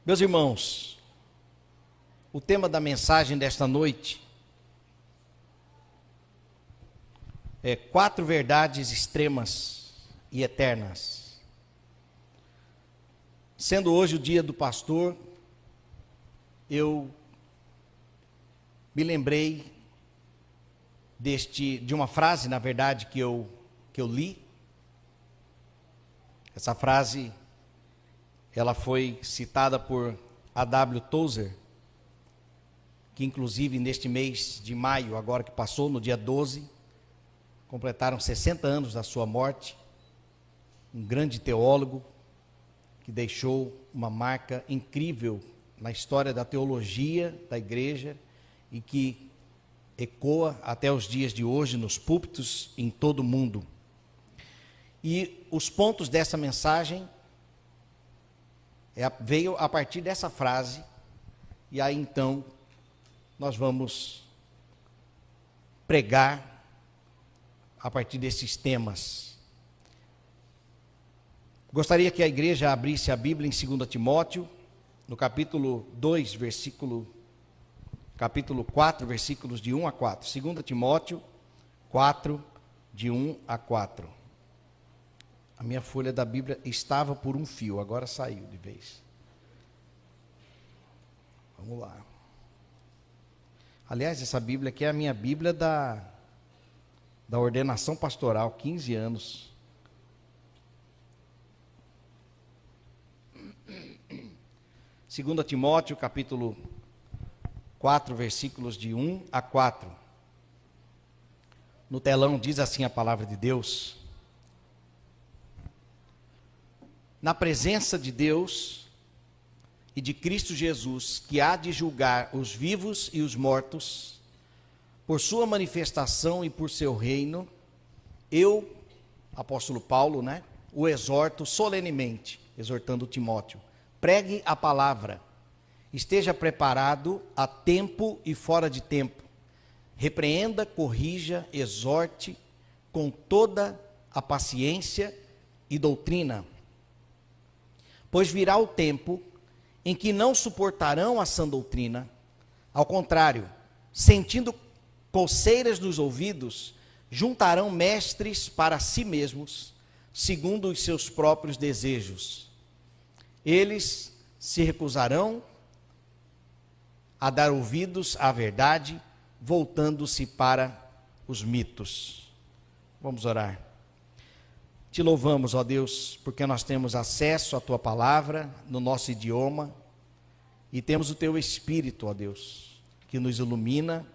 Meus irmãos, o tema da mensagem desta noite é 4 verdades extremas e eternas. Sendo hoje o dia do pastor, eu me lembrei de uma frase, na verdade, que eu li. Essa frase, ela foi citada por A.W. Tozer, que inclusive neste mês de maio, agora que passou, no dia 12, completaram 60 anos da sua morte. Um grande teólogo que deixou uma marca incrível na história da teologia da igreja e que ecoa até os dias de hoje nos púlpitos em todo o mundo. E os pontos dessa mensagem veio a partir dessa frase, e aí então nós vamos pregar a partir desses temas. Gostaria que a igreja abrisse a Bíblia em 2 Timóteo, no capítulo 4, versículos de 1 a 4. 2 Timóteo 4, de 1 a 4. A minha folha da Bíblia estava por um fio, agora saiu de vez. Vamos lá. Aliás, essa Bíblia aqui é a minha Bíblia da ordenação pastoral, 15 anos. Segunda Timóteo, capítulo 4, versículos de 1 a 4. No telão diz assim a palavra de Deus: na presença de Deus e de Cristo Jesus, que há de julgar os vivos e os mortos, por sua manifestação e por seu reino, eu, apóstolo Paulo, o exorto solenemente, exortando Timóteo: pregue a palavra, esteja preparado a tempo e fora de tempo, repreenda, corrija, exorte com toda a paciência e doutrina. Pois virá o tempo em que não suportarão a sã doutrina, ao contrário, sentindo coceiras nos ouvidos, juntarão mestres para si mesmos, segundo os seus próprios desejos. Eles se recusarão a dar ouvidos à verdade, voltando-se para os mitos. Vamos orar. Te louvamos, ó Deus, porque nós temos acesso à Tua palavra no nosso idioma e temos o Teu Espírito, ó Deus, que nos ilumina,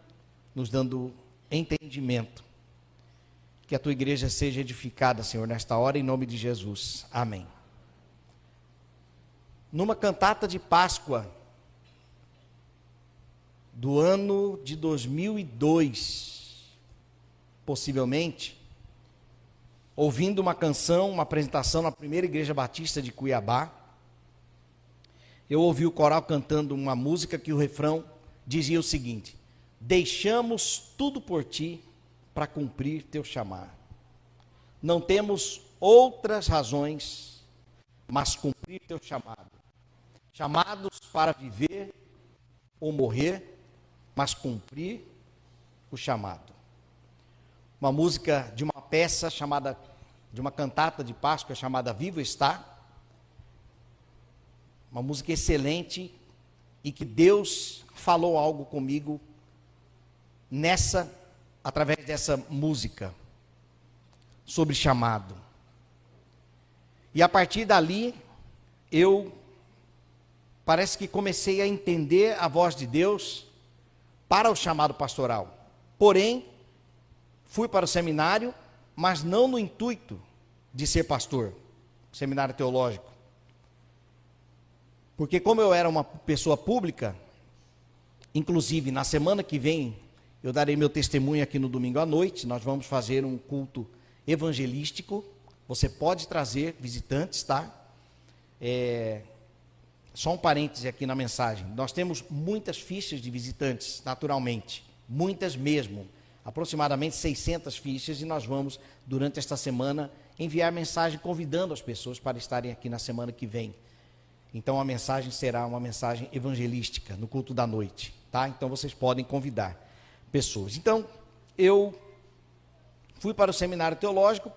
nos dando entendimento. Que a Tua igreja seja edificada, Senhor, nesta hora, em nome de Jesus. Amém. Numa cantata de Páscoa do ano de 2002, possivelmente, ouvindo uma canção, uma apresentação na primeira igreja batista de Cuiabá, eu ouvi o coral cantando uma música que o refrão dizia o seguinte: deixamos tudo por ti para cumprir teu chamar. Não temos outras razões, mas cumprir teu chamado. Chamados para viver ou morrer, mas cumprir o chamado. Uma música de uma peça de uma cantata de Páscoa chamada Vivo Está. Uma música excelente e que Deus falou algo comigo através dessa música, sobre chamado. E a partir dali, parece que comecei a entender a voz de Deus para o chamado pastoral. Porém, fui para o seminário, mas não no intuito de ser pastor, seminário teológico. Porque como eu era uma pessoa pública, inclusive na semana que vem, eu darei meu testemunho aqui no domingo à noite, nós vamos fazer um culto evangelístico. Você pode trazer visitantes, tá? Só um parêntese aqui na mensagem. Nós temos muitas fichas de visitantes, naturalmente. Muitas mesmo. Aproximadamente 600 fichas, e nós vamos, durante esta semana, enviar mensagem convidando as pessoas para estarem aqui na semana que vem. Então a mensagem será uma mensagem evangelística no culto da noite, tá? Então vocês podem convidar pessoas. Então eu fui para o seminário teológico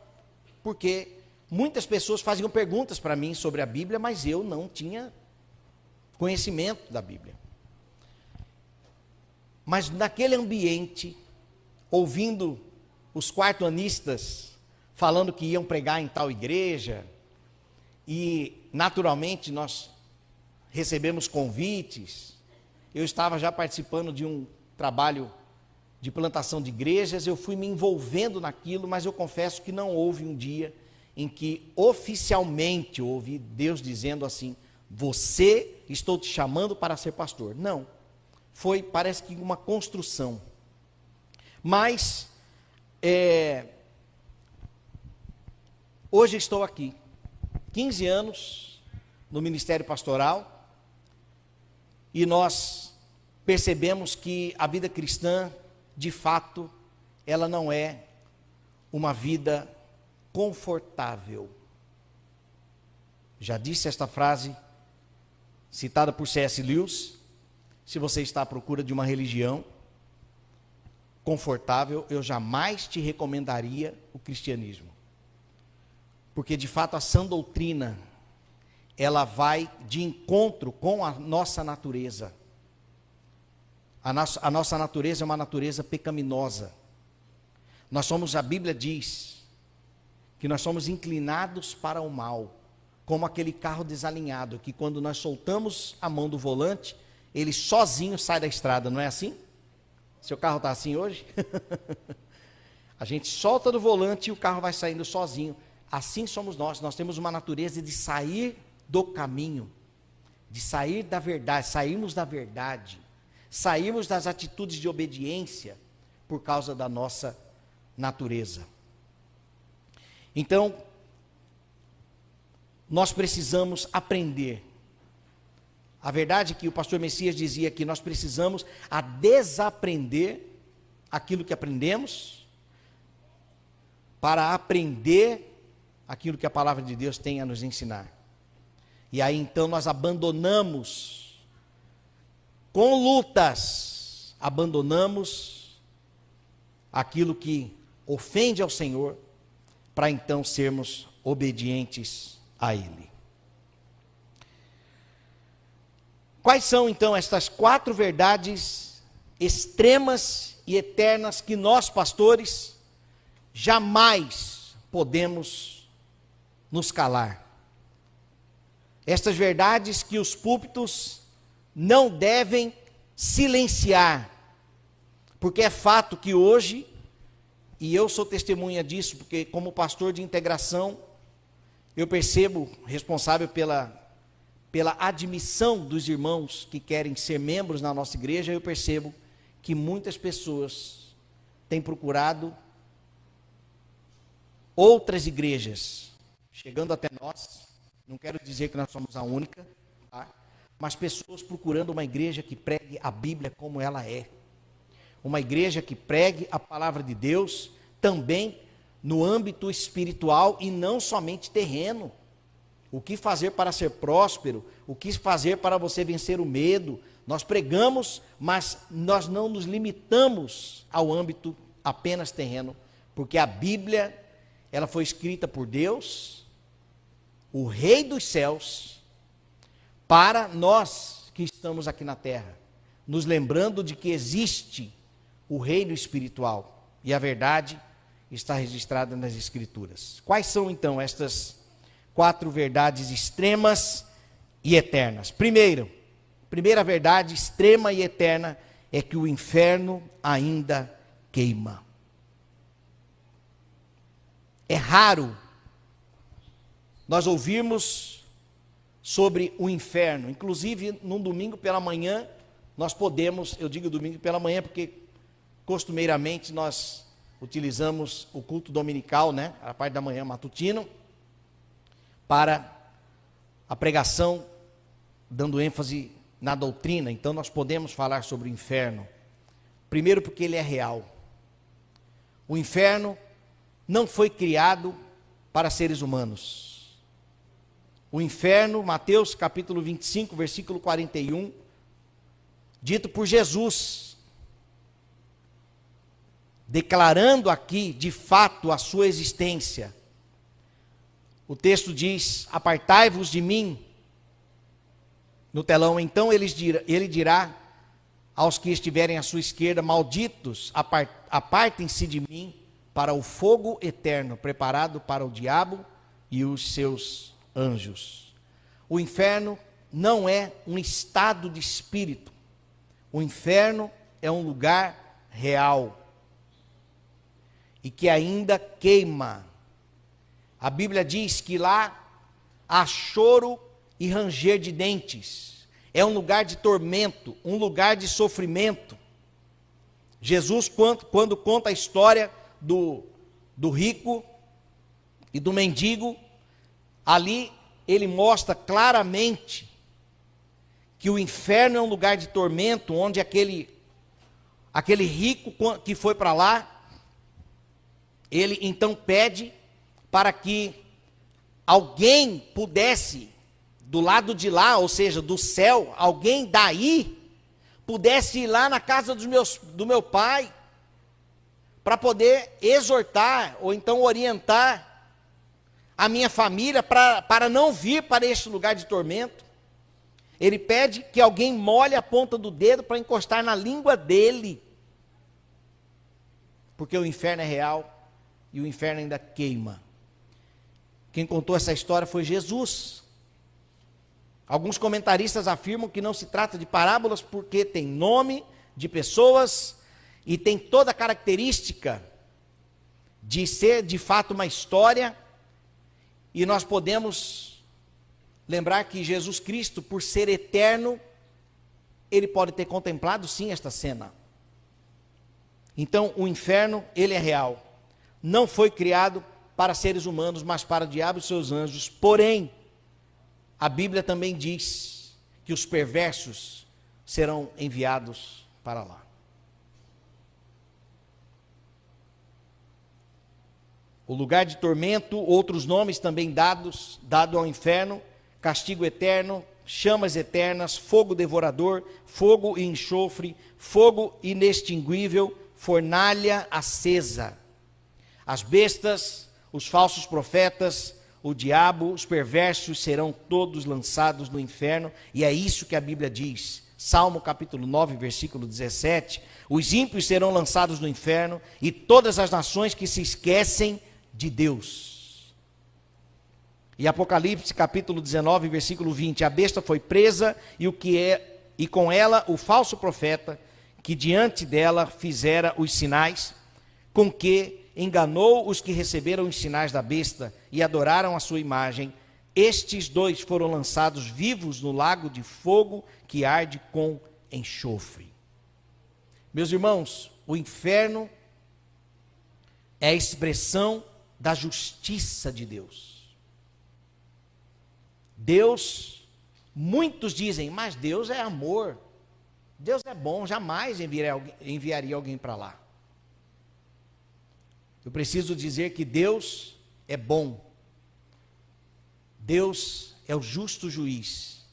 porque muitas pessoas faziam perguntas para mim sobre a Bíblia, mas eu não tinha conhecimento da Bíblia. Mas naquele ambiente, ouvindo os quarto-anistas falando que iam pregar em tal igreja, e naturalmente nós recebemos convites, eu estava já participando de um trabalho de plantação de igrejas, eu fui me envolvendo naquilo, mas eu confesso que não houve um dia em que oficialmente eu ouvi Deus dizendo assim: você, estou te chamando para ser pastor. Não, foi, parece que uma construção. Mas, hoje estou aqui, 15 anos no ministério pastoral, e nós percebemos que a vida cristã, de fato, ela não é uma vida confortável. Já disse esta frase, citada por C.S. Lewis: se você está à procura de uma religião confortável, eu jamais te recomendaria o cristianismo. Porque, de fato, a sã doutrina, ela vai de encontro com a nossa natureza. A nossa natureza é uma natureza pecaminosa. Nós somos, a Bíblia diz, que nós somos inclinados para o mal, como aquele carro desalinhado, que quando nós soltamos a mão do volante, ele sozinho sai da estrada, não é assim? Seu carro está assim hoje? A gente solta do volante e o carro vai saindo sozinho. Assim somos nós temos uma natureza de sair do caminho, de sair da verdade, sairmos da verdade, sairmos das atitudes de obediência por causa da nossa natureza. Então, nós precisamos aprender. A verdade é que o pastor Messias dizia que nós precisamos desaprender aquilo que aprendemos para aprender aquilo que a palavra de Deus tem a nos ensinar. E aí então nós abandonamos, com lutas, abandonamos aquilo que ofende ao Senhor, para então sermos obedientes a Ele. Quais são então estas 4 verdades extremas e eternas que nós, pastores, jamais podemos nos calar? Estas verdades que os púlpitos não devem silenciar, porque é fato que hoje, e eu sou testemunha disso, porque como pastor de integração, eu percebo, responsável pela admissão dos irmãos que querem ser membros na nossa igreja, eu percebo que muitas pessoas têm procurado outras igrejas, chegando até nós. Não quero dizer que nós somos a única, tá? Mas pessoas procurando uma igreja que pregue a Bíblia como ela é. Uma igreja que pregue a palavra de Deus também no âmbito espiritual e não somente terreno. O que fazer para ser próspero, o que fazer para você vencer o medo. Nós pregamos, mas nós não nos limitamos ao âmbito apenas terreno, porque a Bíblia, ela foi escrita por Deus, o Rei dos céus, para nós que estamos aqui na terra, nos lembrando de que existe o reino espiritual, e a verdade está registrada nas Escrituras. Quais são então estas 4 verdades extremas e eternas? Primeira verdade extrema e eterna é que o inferno ainda queima. É raro nós ouvirmos sobre o inferno. Inclusive, num domingo pela manhã, nós podemos, eu digo domingo pela manhã porque costumeiramente nós utilizamos o culto dominical, né, a parte da manhã matutino, para a pregação, dando ênfase na doutrina. Então nós podemos falar sobre o inferno. Primeiro porque ele é real. O inferno não foi criado para seres humanos. o inferno, Mateus capítulo 25, versículo 41, dito por Jesus, declarando aqui de fato a sua existência. O texto diz: apartai-vos de mim. No telão, então ele dirá aos que estiverem à sua esquerda: malditos, apartem-se de mim para o fogo eterno, preparado para o diabo e os seus anjos. O inferno não é um estado de espírito. O inferno é um lugar real e que ainda queima. A Bíblia diz que lá há choro e ranger de dentes. É um lugar de tormento, um lugar de sofrimento. Jesus, quando conta a história do rico e do mendigo, ali ele mostra claramente que o inferno é um lugar de tormento, onde aquele rico que foi para lá, ele então pede para que alguém pudesse, do lado de lá, ou seja, do céu, alguém daí, pudesse ir lá na casa do meu pai, para poder exortar, ou então orientar a minha família, para não vir para este lugar de tormento. Ele pede que alguém molhe a ponta do dedo para encostar na língua dele, porque o inferno é real, e o inferno ainda queima. Quem contou essa história foi Jesus. Alguns comentaristas afirmam que não se trata de parábolas porque tem nome de pessoas e tem toda a característica de ser de fato uma história, e nós podemos lembrar que Jesus Cristo, por ser eterno, ele pode ter contemplado sim esta cena. Então o inferno, ele é real, não foi criado para seres humanos, mas para o diabo e seus anjos. Porém, a Bíblia também diz que os perversos serão enviados para lá. O lugar de tormento, outros nomes também dado ao inferno: castigo eterno, chamas eternas, fogo devorador, fogo e enxofre, fogo inextinguível, fornalha acesa. As bestas, os falsos profetas, o diabo, os perversos serão todos lançados no inferno, e é isso que a Bíblia diz. Salmo capítulo 9, versículo 17: os ímpios serão lançados no inferno, e todas as nações que se esquecem de Deus. E Apocalipse capítulo 19, versículo 20: a besta foi presa, e com ela o falso profeta, que diante dela fizera os sinais, com que enganou os que receberam os sinais da besta e adoraram a sua imagem. Estes dois foram lançados vivos no lago de fogo que arde com enxofre. Meus irmãos, o inferno é a expressão da justiça de Deus. Deus, muitos dizem, mas Deus é amor, Deus é bom, jamais enviaria alguém para lá. Eu preciso dizer que Deus é bom, Deus é o justo juiz,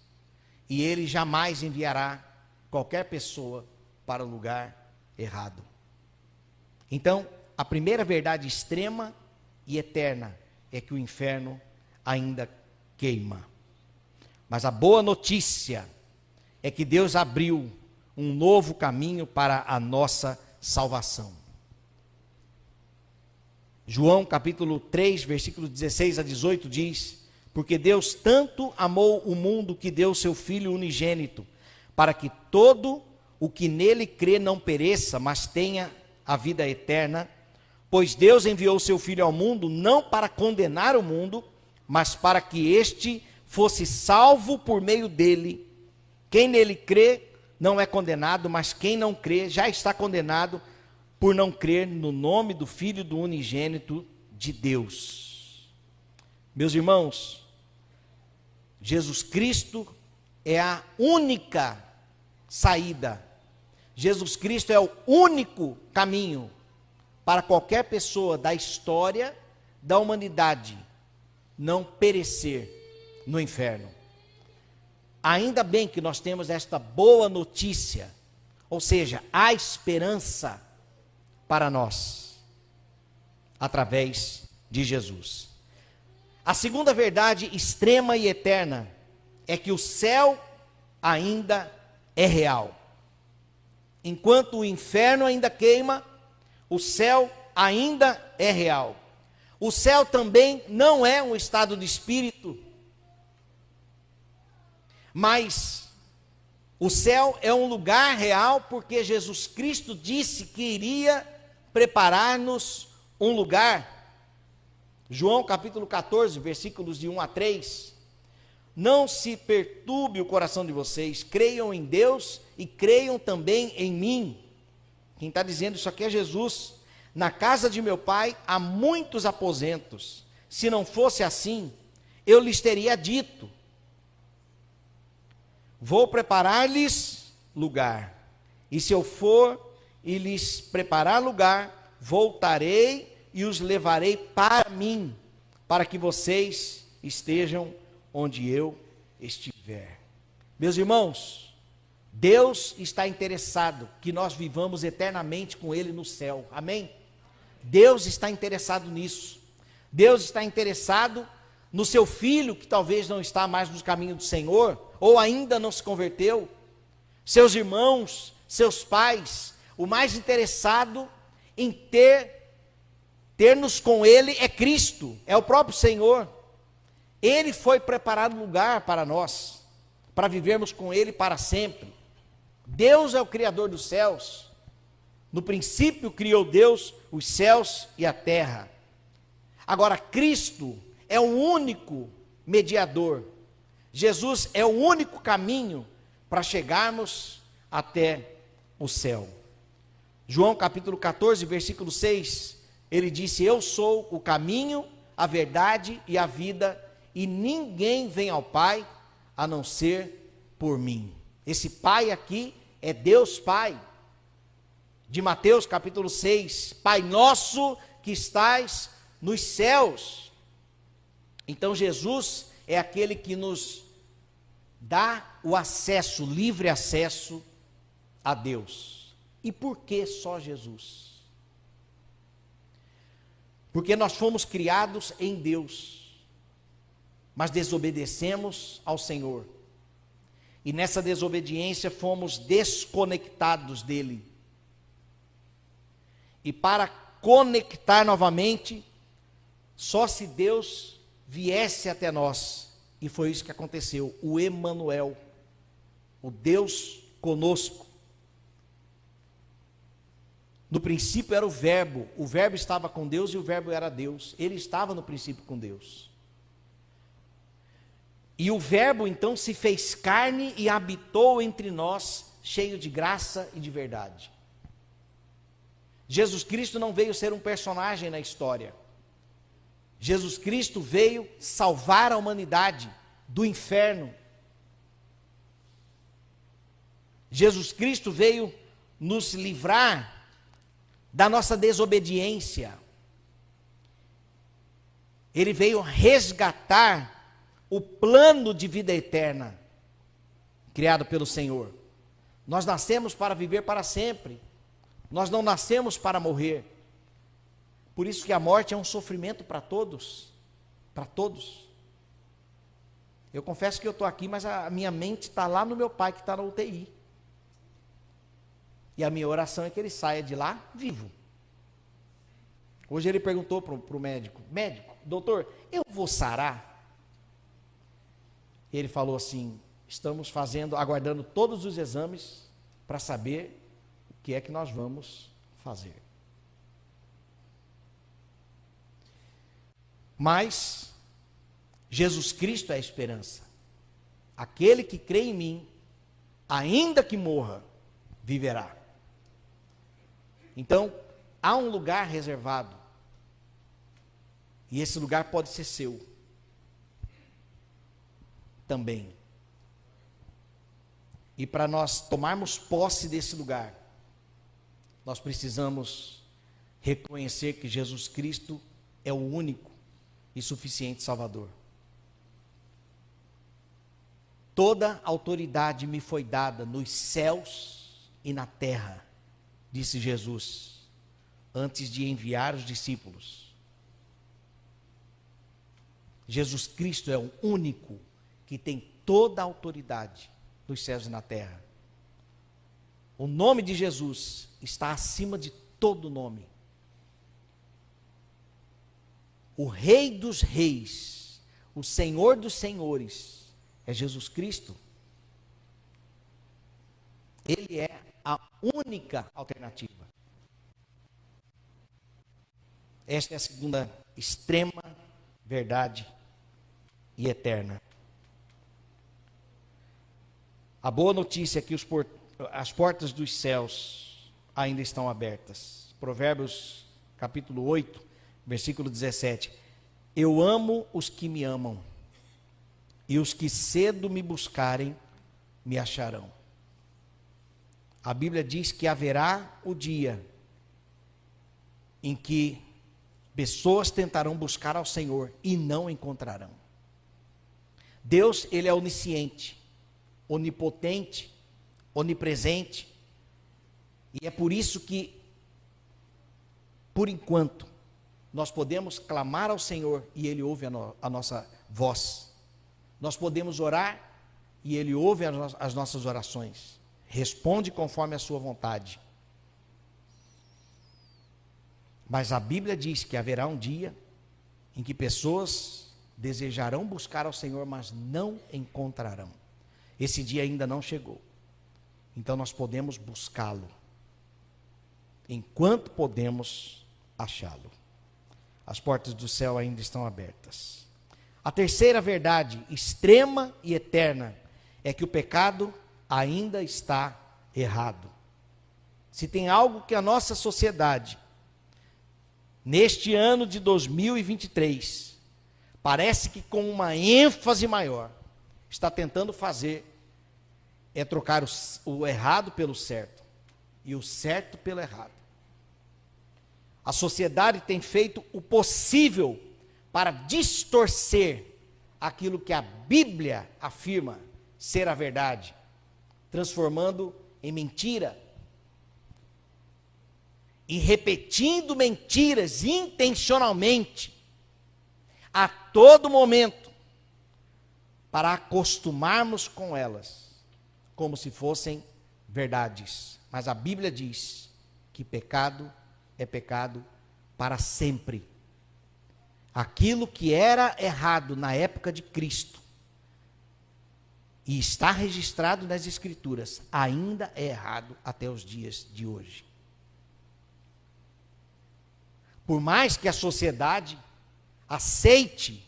e Ele jamais enviará qualquer pessoa para o lugar errado. Então, a primeira verdade extrema e eterna é que o inferno ainda queima. Mas a boa notícia é que Deus abriu um novo caminho para a nossa salvação. João capítulo 3, versículo 16 a 18 diz: porque Deus tanto amou o mundo que deu seu Filho unigênito, para que todo o que nele crê não pereça, mas tenha a vida eterna. Pois Deus enviou seu Filho ao mundo, não para condenar o mundo, mas para que este fosse salvo por meio dele. Quem nele crê não é condenado, mas quem não crê já está condenado, por não crer no nome do Filho do unigênito de Deus. Meus irmãos, Jesus Cristo é a única saída. Jesus Cristo é o único caminho para qualquer pessoa da história da humanidade não perecer no inferno. Ainda bem que nós temos esta boa notícia, ou seja, há esperança para nós, através de Jesus. A segunda verdade extrema e eterna é que o céu ainda é real. Enquanto o inferno ainda queima, o céu ainda é real. O céu também não é um estado de espírito, mas o céu é um lugar real, porque Jesus Cristo disse que iria preparar-nos um lugar. João capítulo 14, versículos de 1 a 3. Não se perturbe o coração de vocês, creiam em Deus e creiam também em mim. Quem está dizendo isso aqui é Jesus. Na casa de meu pai há muitos aposentos. Se não fosse assim, eu lhes teria dito: vou preparar-lhes lugar. E se eu for e lhes preparar lugar, voltarei e os levarei para mim, para que vocês estejam onde eu estiver. Meus irmãos, Deus está interessado que nós vivamos eternamente com Ele no céu. Amém? Deus está interessado nisso. Deus está interessado no seu filho, que talvez não está mais nos caminhos do Senhor, ou ainda não se converteu, seus irmãos, seus pais. O mais interessado em ter-nos com Ele é Cristo, é o próprio Senhor. Ele foi preparar lugar para nós, para vivermos com Ele para sempre. Deus é o Criador dos céus. No princípio criou Deus os céus e a terra. Agora, Cristo é o único mediador. Jesus é o único caminho para chegarmos até o céu. João capítulo 14, versículo 6, ele disse: eu sou o caminho, a verdade e a vida, e ninguém vem ao Pai a não ser por mim. Esse Pai aqui é Deus Pai. De Mateus capítulo 6, Pai nosso que estais nos céus. Então Jesus é aquele que nos dá o acesso, livre acesso a Deus. E por que só Jesus? Porque nós fomos criados em Deus, mas desobedecemos ao Senhor. E nessa desobediência fomos desconectados dele. E para conectar novamente, só se Deus viesse até nós. E foi isso que aconteceu. O Emanuel, o Deus conosco. No princípio era o Verbo estava com Deus e o Verbo era Deus. Ele estava no princípio com Deus. E o Verbo então se fez carne e habitou entre nós, cheio de graça e de verdade. Jesus Cristo não veio ser um personagem na história. Jesus Cristo veio salvar a humanidade do inferno. Jesus Cristo veio nos livrar da nossa desobediência. Ele veio resgatar o plano de vida eterna criado pelo Senhor. Nós nascemos para viver para sempre. Nós não nascemos para morrer. Por isso que a morte é um sofrimento para todos. Para todos. Eu confesso que eu estou aqui, mas a minha mente está lá no meu pai que está na UTI. E a minha oração é que ele saia de lá vivo. Hoje ele perguntou para o médico: médico, doutor, eu vou sarar? Ele falou assim: estamos aguardando todos os exames para saber o que é que nós vamos fazer. Mas Jesus Cristo é a esperança. Aquele que crê em mim, ainda que morra, viverá. Então, há um lugar reservado. E esse lugar pode ser seu também. E para nós tomarmos posse desse lugar, nós precisamos reconhecer que Jesus Cristo é o único e suficiente Salvador. toda autoridade me foi dada nos céus e na terra, disse Jesus, antes de enviar os discípulos. Jesus Cristo é o único que tem toda a autoridade nos céus e na terra. O nome de Jesus está acima de todo nome. O Rei dos Reis, o Senhor dos Senhores, é Jesus Cristo. Ele é a única alternativa. Esta é a segunda extrema verdade e eterna. A boa notícia é que as portas dos céus ainda estão abertas. Provérbios capítulo 8, versículo 17. Eu amo os que me amam, e os que cedo me buscarem, me acharão. A Bíblia diz que haverá o dia em que pessoas tentarão buscar ao Senhor e não encontrarão. Deus, ele é onisciente, onipotente, onipresente, e é por isso que, por enquanto, nós podemos clamar ao Senhor e Ele ouve a nossa voz. Nós podemos orar e Ele ouve as nossas orações. Responde conforme a sua vontade. Mas a Bíblia diz que haverá um dia em que pessoas desejarão buscar ao Senhor, mas não encontrarão. Esse dia ainda não chegou. Então nós podemos buscá-lo, enquanto podemos achá-lo. As portas do céu ainda estão abertas. A terceira verdade, extrema e eterna, é que o pecado ainda está errado. Se tem algo que a nossa sociedade, neste ano de 2023, parece que com uma ênfase maior, está tentando fazer, é trocar o errado pelo certo, e o certo pelo errado. A sociedade tem feito o possível para distorcer aquilo que a Bíblia afirma ser a verdade, transformando em mentira e repetindo mentiras intencionalmente a todo momento para acostumarmos com elas como se fossem verdades. Mas a Bíblia diz que pecado é pecado para sempre. Aquilo que era errado na época de Cristo e está registrado nas Escrituras, ainda é errado até os dias de hoje. Por mais que a sociedade aceite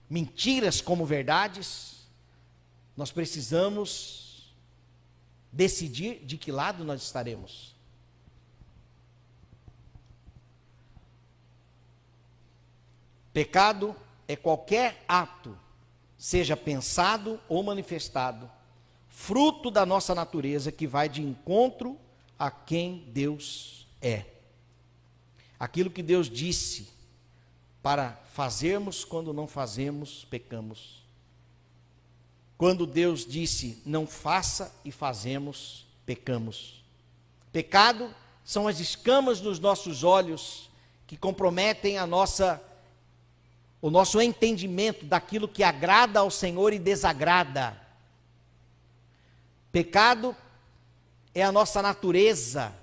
mentiras como verdades, nós precisamos decidir de que lado nós estaremos. Pecado é qualquer ato, seja pensado ou manifestado, fruto da nossa natureza que vai de encontro a quem Deus é. Aquilo que Deus disse para fazermos, quando não fazemos, pecamos. Quando Deus disse não faça e fazemos, pecamos. Pecado são as escamas dos nossos olhos que comprometem o nosso entendimento daquilo que agrada ao Senhor e desagrada. Pecado é a nossa natureza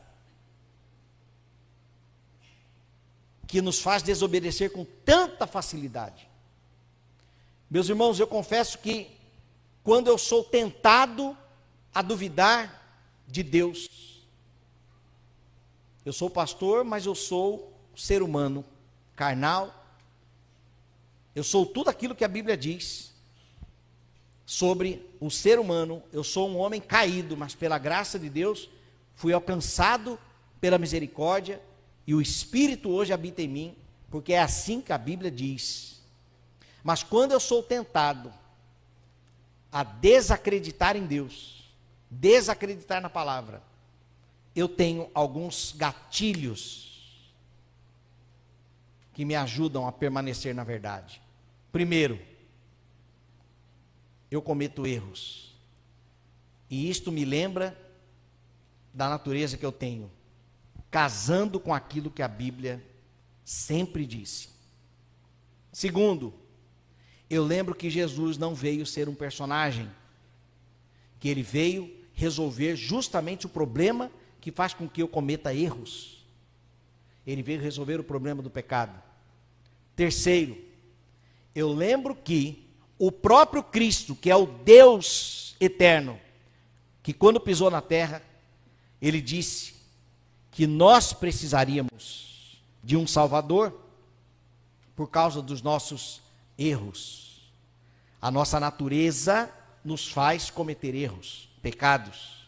que nos faz desobedecer com tanta facilidade. Meus irmãos, eu confesso que quando eu sou tentado a duvidar de Deus, eu sou pastor, mas eu sou ser humano, carnal. Eu sou tudo aquilo que a Bíblia diz sobre o ser humano. Eu sou um homem caído, mas pela graça de Deus fui alcançado pela misericórdia e o Espírito hoje habita em mim, porque é assim que a Bíblia diz. Mas quando eu sou tentado a desacreditar em Deus, desacreditar na palavra, eu tenho alguns gatilhos que me ajudam a permanecer na verdade. Primeiro, eu cometo erros. E isto me lembra da natureza que eu tenho, casando com aquilo que a Bíblia sempre disse. Segundo, eu lembro que Jesus não veio ser um personagem, que ele veio resolver justamente o problema que faz com que eu cometa erros. Ele veio resolver o problema do pecado. Terceiro, eu lembro que o próprio Cristo, que é o Deus eterno, que quando pisou na terra, ele disse que nós precisaríamos de um Salvador por causa dos nossos erros. A nossa natureza nos faz cometer erros, pecados.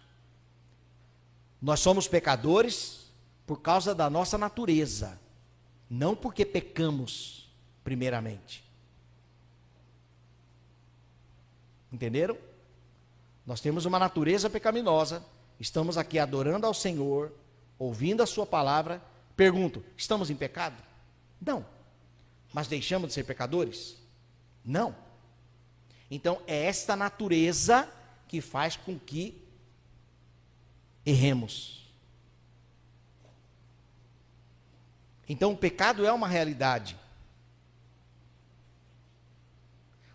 Nós somos pecadores por causa da nossa natureza, não porque pecamos primeiramente. Entenderam? Nós temos uma natureza pecaminosa, estamos aqui adorando ao Senhor, ouvindo a sua palavra. Pergunto, estamos em pecado? Não. Mas deixamos de ser pecadores? Não. Então é esta natureza que faz com que erremos. Então o pecado é uma realidade.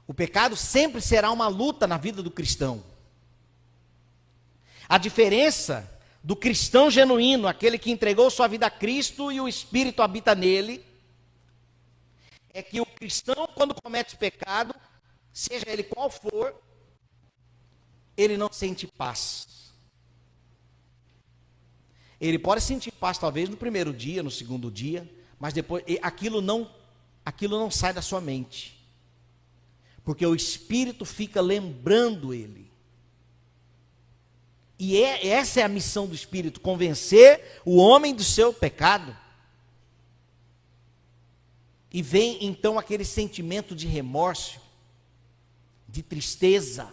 O pecado sempre será uma luta na vida do cristão. A diferença do cristão genuíno, aquele que entregou sua vida a Cristo e o Espírito habita nele, é que o cristão, quando comete pecado, seja ele qual for, ele não sente paz. Ele pode sentir paz talvez no primeiro dia, no segundo dia, mas depois aquilo não sai da sua mente. Porque o Espírito fica lembrando ele. E essa é a missão do Espírito, convencer o homem do seu pecado. E vem então aquele sentimento de remorso, de tristeza,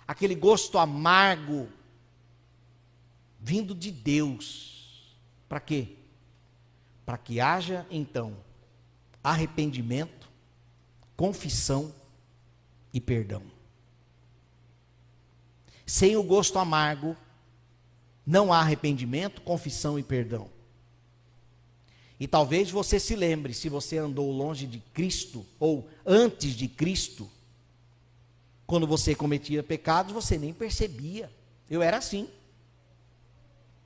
aquele gosto amargo, vindo de Deus. Para quê? Para que haja então arrependimento, confissão e perdão. Sem o gosto amargo, não há arrependimento, confissão e perdão. E talvez você se lembre, se você andou longe de Cristo, ou antes de Cristo, quando você cometia pecados, você nem percebia. Eu era assim.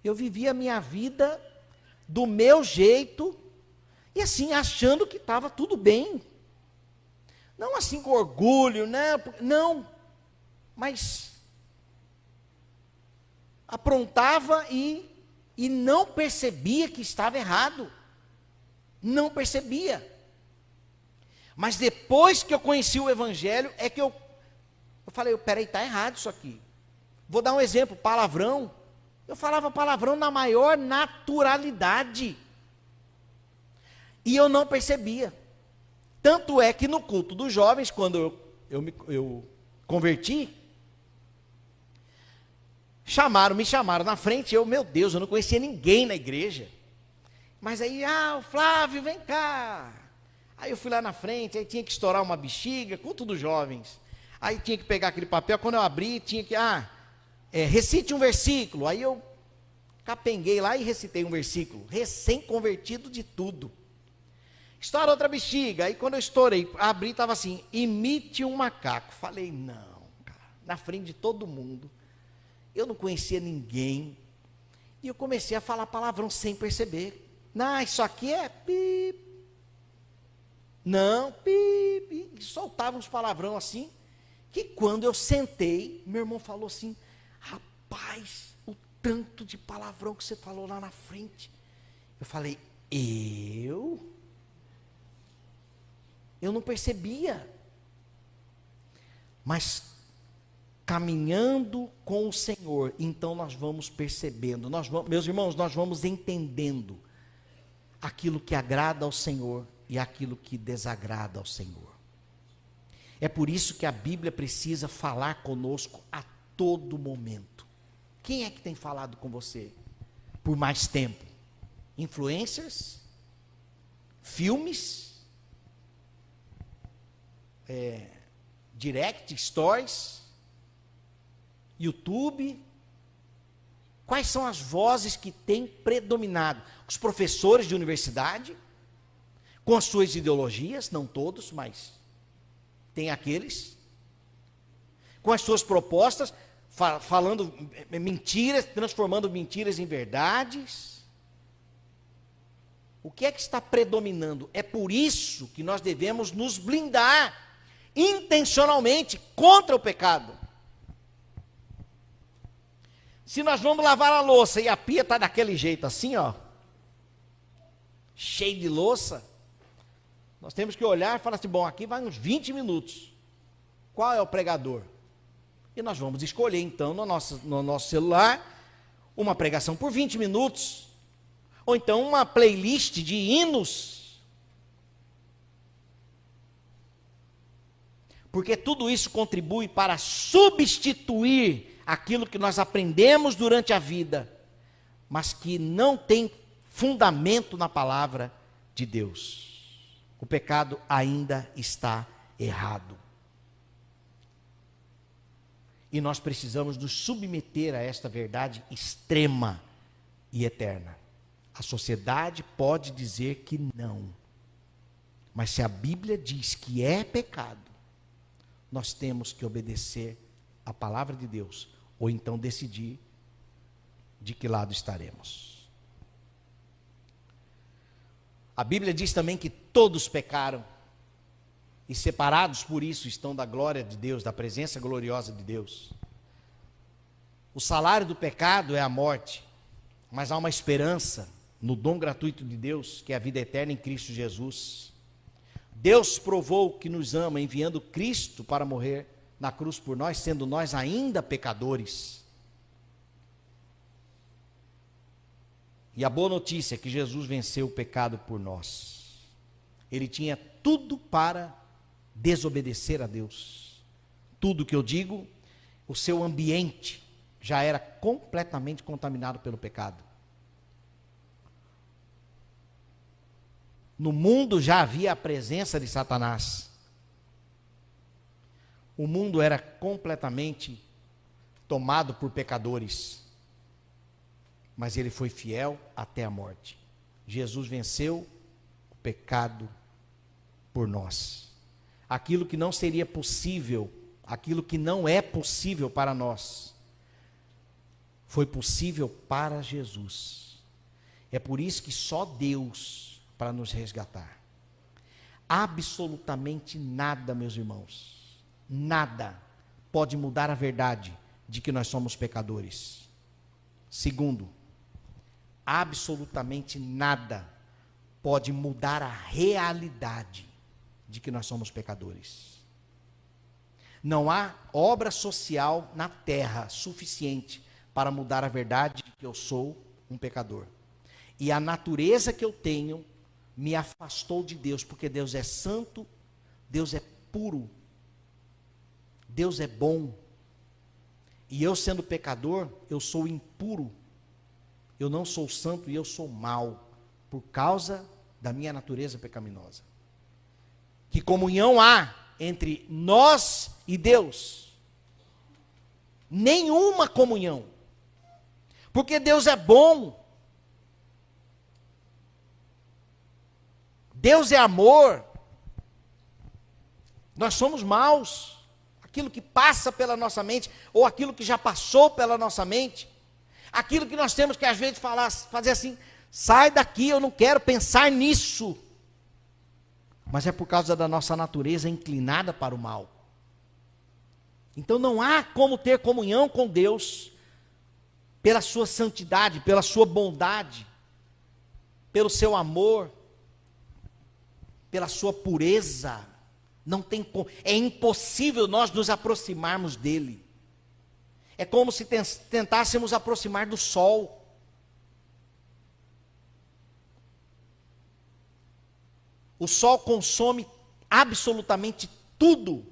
Eu vivia a minha vida do meu jeito, e assim, achando que estava tudo bem. Não assim com orgulho, né? Não, mas aprontava e não percebia que estava errado. Não percebia. Mas depois que eu conheci o Evangelho, é que eu falei, peraí, está errado isso aqui. Vou dar um exemplo, palavrão. Eu falava palavrão na maior naturalidade. E eu não percebia. Tanto é que no culto dos jovens, quando eu converti, me chamaram na frente, meu Deus, eu não conhecia ninguém na igreja. Mas aí, o Flávio, vem cá. Aí eu fui lá na frente, aí tinha que estourar uma bexiga, culto dos jovens. Aí tinha que pegar aquele papel, quando eu abri, tinha que, recite um versículo. Aí eu capenguei lá e recitei um versículo, recém-convertido de tudo. Estoura outra bexiga. Aí quando eu estourei, abri, estava assim, imite um macaco. Falei, não, cara, na frente de todo mundo. Eu não conhecia ninguém. E eu comecei a falar palavrão sem perceber. Não, isso aqui é pip. Não, pip. E soltava uns palavrão assim, que quando eu sentei, meu irmão falou assim, rapaz, o tanto de palavrão que você falou lá na frente. Eu falei, eu não percebia. Mas caminhando com o Senhor, então nós vamos percebendo, meus irmãos, nós vamos entendendo aquilo que agrada ao Senhor e aquilo que desagrada ao Senhor. É por isso que a Bíblia precisa falar conosco a todo momento. Quem é que tem falado com você por mais tempo? Influencers? Filmes? direct, stories, YouTube. Quais são as vozes que têm predominado? Os professores de universidade, com as suas ideologias, não todos, mas tem aqueles, com as suas propostas, falando mentiras, transformando mentiras em verdades. O que é que está predominando? É por isso que nós devemos nos blindar intencionalmente contra o pecado. Se nós vamos lavar a louça e a pia está daquele jeito assim, ó, cheio de louça, nós temos que olhar e falar assim, bom, aqui vai uns 20 minutos. Qual é o pregador? E nós vamos escolher, então, no nosso celular, uma pregação por 20 minutos, ou então uma playlist de hinos. Porque tudo isso contribui para substituir aquilo que nós aprendemos durante a vida, mas que não tem fundamento na palavra de Deus. O pecado ainda está errado. E nós precisamos nos submeter a esta verdade extrema e eterna. A sociedade pode dizer que não, mas se a Bíblia diz que é pecado, nós temos que obedecer a palavra de Deus, ou então decidir de que lado estaremos. A Bíblia diz também que todos pecaram, e separados por isso estão da glória de Deus, da presença gloriosa de Deus. O salário do pecado é a morte, mas há uma esperança no dom gratuito de Deus, que é a vida eterna em Cristo Jesus. Deus provou que nos ama, enviando Cristo para morrer na cruz por nós, sendo nós ainda pecadores. E a boa notícia é que Jesus venceu o pecado por nós. Ele tinha tudo para desobedecer a Deus. Tudo que eu digo, o seu ambiente já era completamente contaminado pelo pecado. No mundo já havia a presença de Satanás. O mundo era completamente tomado por pecadores. Mas ele foi fiel até a morte. Jesus venceu o pecado por nós. Aquilo que não seria possível, aquilo que não é possível para nós, foi possível para Jesus. É por isso que só Deus para nos resgatar. Absolutamente nada, meus irmãos, nada pode mudar a verdade de que nós somos pecadores. Segundo, absolutamente nada pode mudar a realidade de que nós somos pecadores. Não há obra social na terra suficiente para mudar a verdade de que eu sou um pecador. E a natureza que eu tenho me afastou de Deus, porque Deus é santo, Deus é puro, Deus é bom. E eu sendo pecador, eu sou impuro. Eu não sou santo e eu sou mau, por causa da minha natureza pecaminosa. Que comunhão há entre nós e Deus? Nenhuma comunhão. Porque Deus é bom. Deus é amor. Nós somos maus. Aquilo que passa pela nossa mente, ou aquilo que já passou pela nossa mente, aquilo que nós temos que às vezes fazer assim, sai daqui, eu não quero pensar nisso. Mas é por causa da nossa natureza inclinada para o mal. Então não há como ter comunhão com Deus pela sua santidade, pela sua bondade, pelo seu amor, pela sua pureza. Não tem como, é impossível nós nos aproximarmos dele. É como se tentássemos aproximar do sol. O sol consome absolutamente tudo.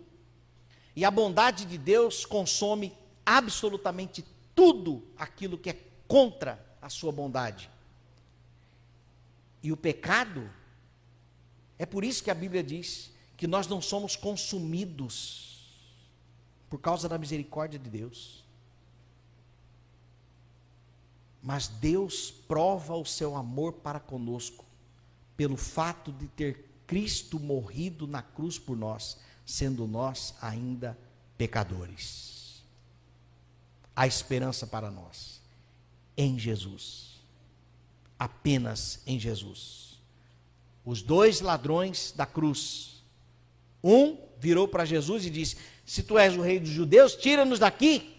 E a bondade de Deus consome absolutamente tudo aquilo que é contra a sua bondade. E o pecado, é por isso que a Bíblia diz que nós não somos consumidos por causa da misericórdia de Deus. Mas Deus prova o seu amor para conosco, pelo fato de ter Cristo morrido na cruz por nós, sendo nós ainda pecadores. Há esperança para nós, em Jesus, apenas em Jesus. Os dois ladrões da cruz, um virou para Jesus e disse: se tu és o rei dos judeus, tira-nos daqui.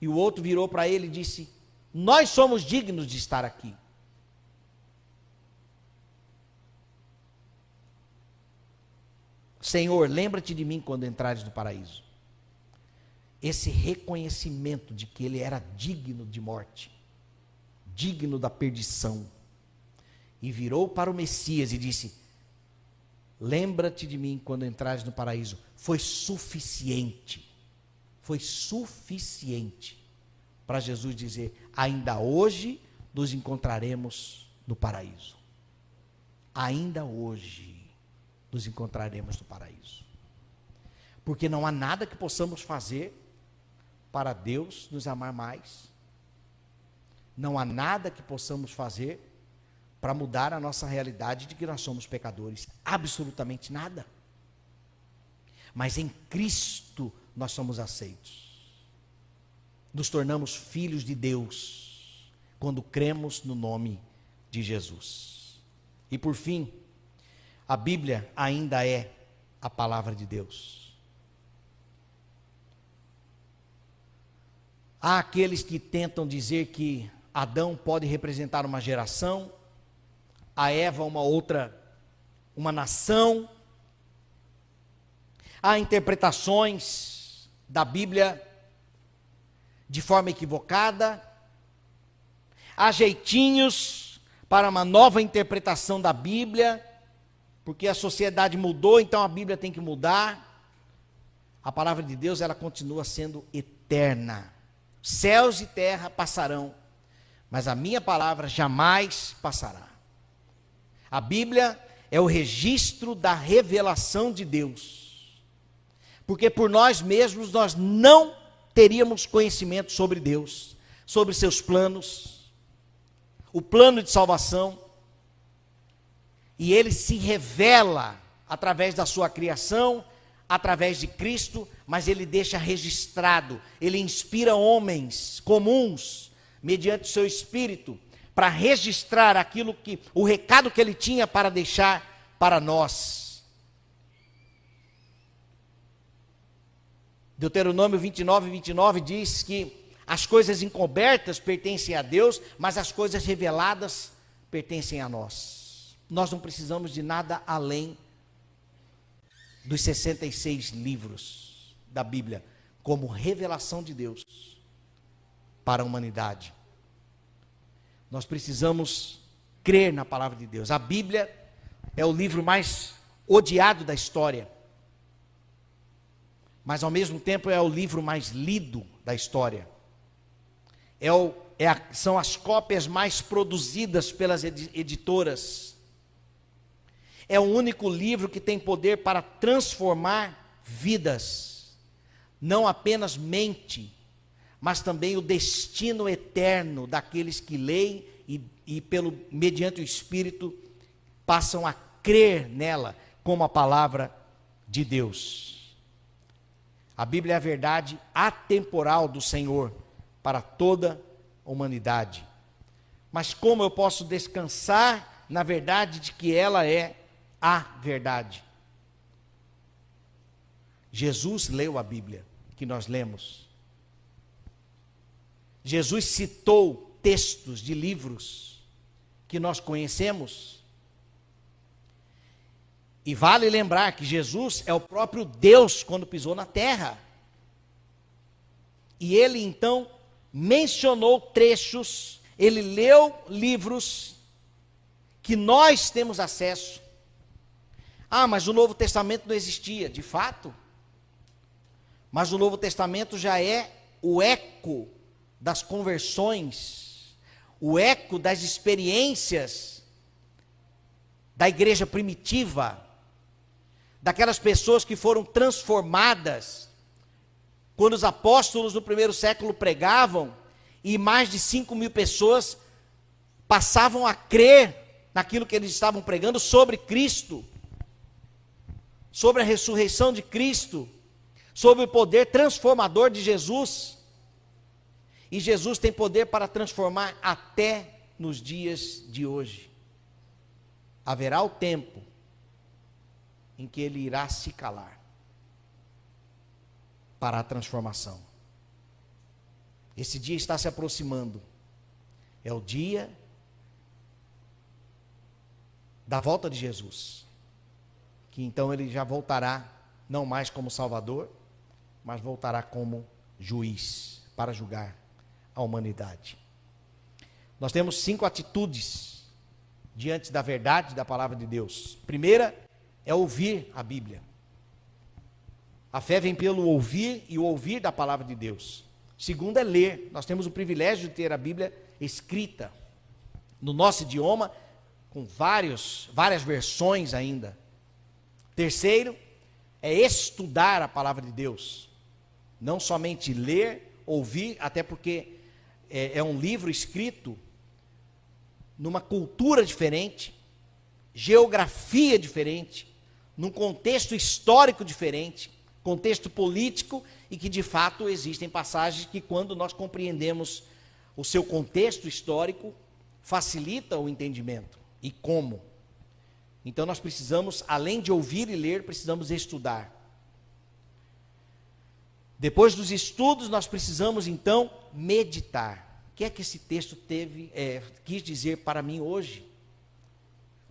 E o outro virou para ele e disse: nós somos dignos de estar aqui. Senhor, lembra-te de mim quando entrares no paraíso. Esse reconhecimento de que ele era digno de morte, digno da perdição, e virou para o Messias e disse: lembra-te de mim quando entrares no paraíso, foi suficiente para Jesus dizer: ainda hoje nos encontraremos no paraíso. Ainda hoje nos encontraremos no paraíso. Porque não há nada que possamos fazer para Deus nos amar mais. Não há nada que possamos fazer para mudar a nossa realidade de que nós somos pecadores. Absolutamente nada. Mas em Cristo nós somos aceitos. Nos tornamos filhos de Deus quando cremos no nome de Jesus. E por fim, a Bíblia ainda é a palavra de Deus. Há aqueles que tentam dizer que Adão pode representar uma geração, a Eva uma nação. Há interpretações da Bíblia de forma equivocada. Há jeitinhos para uma nova interpretação da Bíblia, porque a sociedade mudou, então a Bíblia tem que mudar. A palavra de Deus, ela continua sendo eterna. Céus e terra passarão, mas a minha palavra jamais passará. A Bíblia é o registro da revelação de Deus, porque por nós mesmos nós não teríamos conhecimento sobre Deus, sobre seus planos, o plano de salvação. E ele se revela através da sua criação, através de Cristo, mas ele deixa registrado, ele inspira homens comuns, mediante o seu Espírito, para registrar o recado que ele tinha para deixar para nós. Deuteronômio 29 diz que as coisas encobertas pertencem a Deus, mas as coisas reveladas pertencem a nós. Nós não precisamos de nada além dos 66 livros da Bíblia, como revelação de Deus para a humanidade. Nós precisamos crer na palavra de Deus. A Bíblia é o livro mais odiado da história, mas ao mesmo tempo é o livro mais lido da história. São as cópias mais produzidas pelas editoras. É o único livro que tem poder para transformar vidas, não apenas mente, mas também o destino eterno daqueles que leem e mediante o Espírito passam a crer nela como a palavra de Deus. A Bíblia é a verdade atemporal do Senhor para toda a humanidade. Mas como eu posso descansar na verdade de que ela é a verdade? Jesus leu a Bíblia que nós lemos. Jesus citou textos de livros que nós conhecemos. E vale lembrar que Jesus é o próprio Deus quando pisou na terra. E ele então mencionou trechos, ele leu livros que nós temos acesso. Ah, mas o Novo Testamento não existia, de fato. Mas o Novo Testamento já é o eco das conversões, o eco das experiências da igreja primitiva, daquelas pessoas que foram transformadas quando os apóstolos no primeiro século pregavam e mais de 5.000 pessoas passavam a crer naquilo que eles estavam pregando sobre Cristo, sobre a ressurreição de Cristo, sobre o poder transformador de Jesus. E Jesus tem poder para transformar até nos dias de hoje. Haverá o tempo em que ele irá se calar para a transformação. Esse dia está se aproximando. É o dia da volta de Jesus, que então ele já voltará, não mais como Salvador, mas voltará como juiz, para julgar a humanidade. Nós temos 5 atitudes diante da verdade da palavra de Deus. Primeira é ouvir a Bíblia. A fé vem pelo ouvir e o ouvir da palavra de Deus. Segundo é ler. Nós temos o privilégio de ter a Bíblia escrita no nosso idioma, com várias versões ainda. Terceiro é estudar a palavra de Deus. Não somente ler, ouvir, até porque é um livro escrito numa cultura diferente, geografia diferente, num contexto histórico diferente, contexto político, e que de fato existem passagens que, quando nós compreendemos o seu contexto histórico, facilita o entendimento. E como? Então nós precisamos, além de ouvir e ler, precisamos estudar. Depois dos estudos, nós precisamos então meditar. O que é que esse texto quis dizer para mim hoje?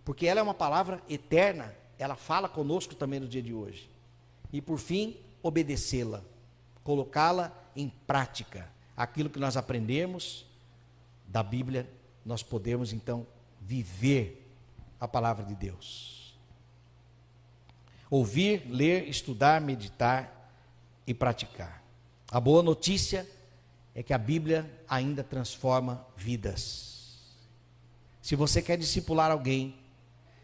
Porque ela é uma palavra eterna, ela fala conosco também no dia de hoje. E por fim, obedecê-la, colocá-la em prática. Aquilo que nós aprendemos da Bíblia, nós podemos então viver a palavra de Deus. Ouvir, ler, estudar, meditar e praticar. A boa notícia é que a Bíblia ainda transforma vidas. Se você quer discipular alguém,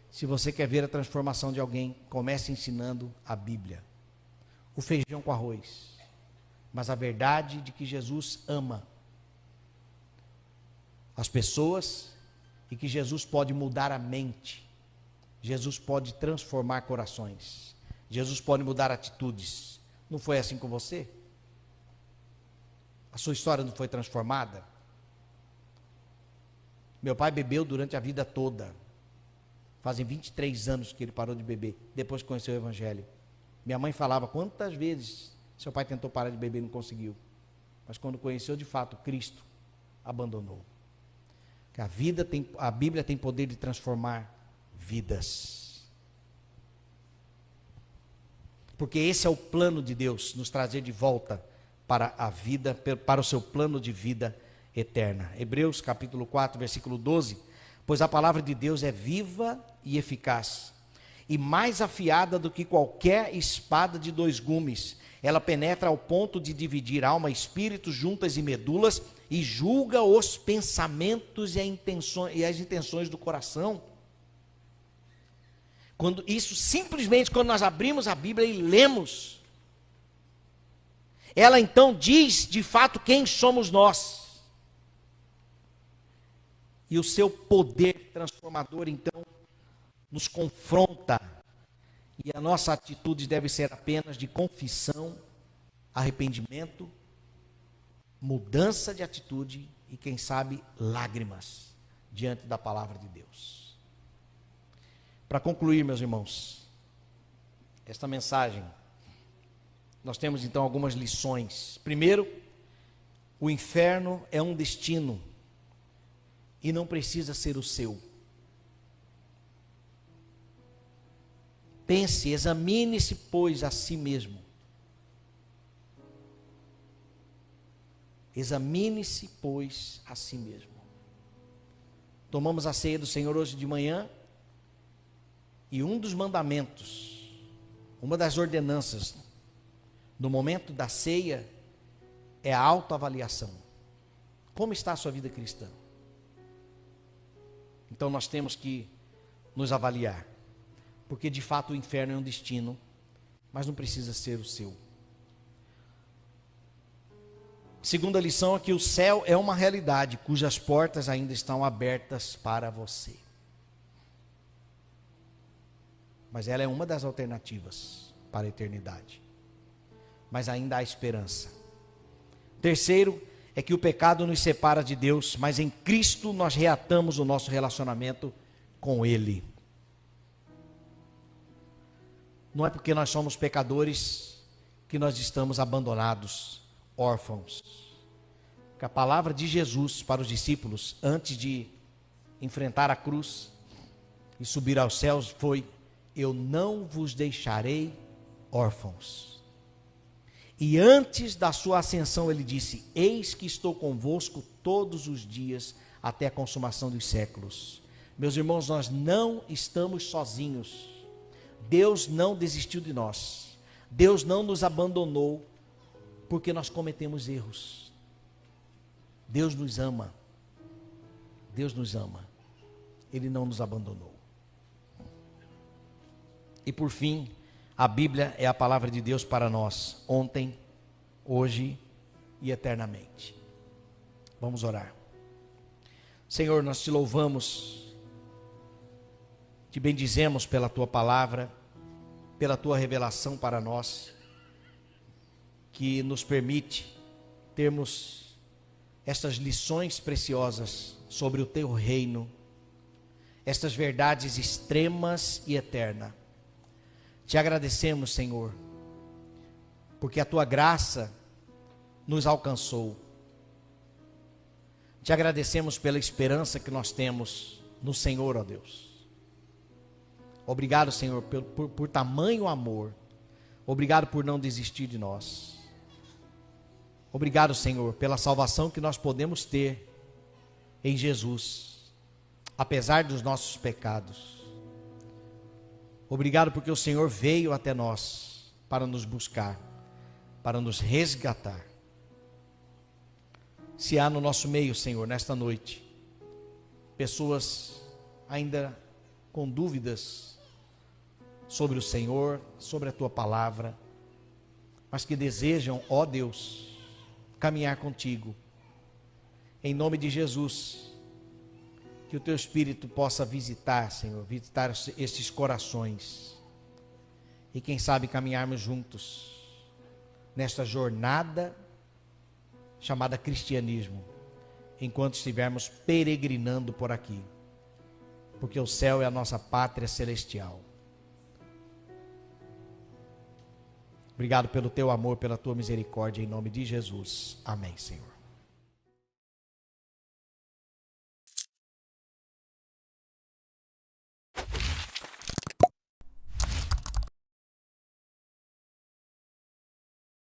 se você quer ver a transformação de alguém, comece ensinando a Bíblia. O feijão com arroz, mas a verdade de que Jesus ama as pessoas e que Jesus pode mudar a mente, Jesus pode transformar corações, Jesus pode mudar atitudes. Não foi assim com você? A sua história não foi transformada? Meu pai bebeu durante a vida toda. Fazem 23 anos que ele parou de beber, depois que conheceu o Evangelho. Minha mãe falava quantas vezes seu pai tentou parar de beber e não conseguiu. Mas quando conheceu de fato Cristo, abandonou. Que a Bíblia tem poder de transformar vidas. Porque esse é o plano de Deus, nos trazer de volta para a vida, para o seu plano de vida eterna. Hebreus capítulo 4, versículo 12. Pois a palavra de Deus é viva e eficaz, e mais afiada do que qualquer espada de 2 gumes. Ela penetra ao ponto de dividir alma e espírito, juntas e medulas, e julga os pensamentos e as intenções do coração. Simplesmente quando nós abrimos a Bíblia e lemos, ela então diz de fato quem somos nós. E o seu poder transformador então nos confronta. E a nossa atitude deve ser apenas de confissão, arrependimento, mudança de atitude e, quem sabe, lágrimas diante da palavra de Deus. Para concluir, meus irmãos, esta mensagem, nós temos então algumas lições. Primeiro, o inferno é um destino e não precisa ser o seu. Pense, examine-se, pois, a si mesmo. Examine-se, pois, a si mesmo. Tomamos a ceia do Senhor hoje de manhã, e um dos mandamentos, uma das ordenanças, no momento da ceia, é a autoavaliação. Como está a sua vida cristã? Então nós temos que nos avaliar. porque de fato o inferno é um destino, mas não precisa ser o seu. Segunda lição é que o céu é uma realidade cujas portas ainda estão abertas para você. Mas ela é uma das alternativas para a eternidade. Mas ainda há esperança. Terceiro, é que o pecado nos separa de Deus, mas em Cristo nós reatamos o nosso relacionamento com Ele. Não é porque nós somos pecadores que nós estamos abandonados, órfãos. Porque a palavra de Jesus para os discípulos, antes de enfrentar a cruz e subir aos céus, foi: eu não vos deixarei órfãos. E antes da sua ascensão ele disse: eis que estou convosco todos os dias até a consumação dos séculos. Meus irmãos, nós não estamos sozinhos. Deus não desistiu de nós. Deus não nos abandonou porque nós cometemos erros. Deus nos ama. Deus nos ama. Ele não nos abandonou. E por fim, a Bíblia é a palavra de Deus para nós, ontem, hoje e eternamente. Vamos orar. Senhor, nós te louvamos, te bendizemos pela tua palavra, pela tua revelação para nós, que nos permite termos estas lições preciosas sobre o teu reino, estas verdades extremas e eternas. Te agradecemos, Senhor, porque a tua graça nos alcançou. Te agradecemos pela esperança que nós temos no Senhor, ó Deus. Obrigado, Senhor, por tamanho amor. Obrigado por não desistir de nós. Obrigado, Senhor, pela salvação que nós podemos ter em Jesus, apesar dos nossos pecados. Obrigado porque o Senhor veio até nós para nos buscar, para nos resgatar. Se há no nosso meio, Senhor, nesta noite, pessoas ainda com dúvidas sobre o Senhor, sobre a tua palavra, mas que desejam, ó Deus, caminhar contigo, em nome de Jesus, que o teu Espírito possa visitar, Senhor, visitar estes corações. E quem sabe caminharmos juntos nesta jornada chamada cristianismo, enquanto estivermos peregrinando por aqui. Porque o céu é a nossa pátria celestial. Obrigado pelo teu amor, pela tua misericórdia, em nome de Jesus. Amém, Senhor.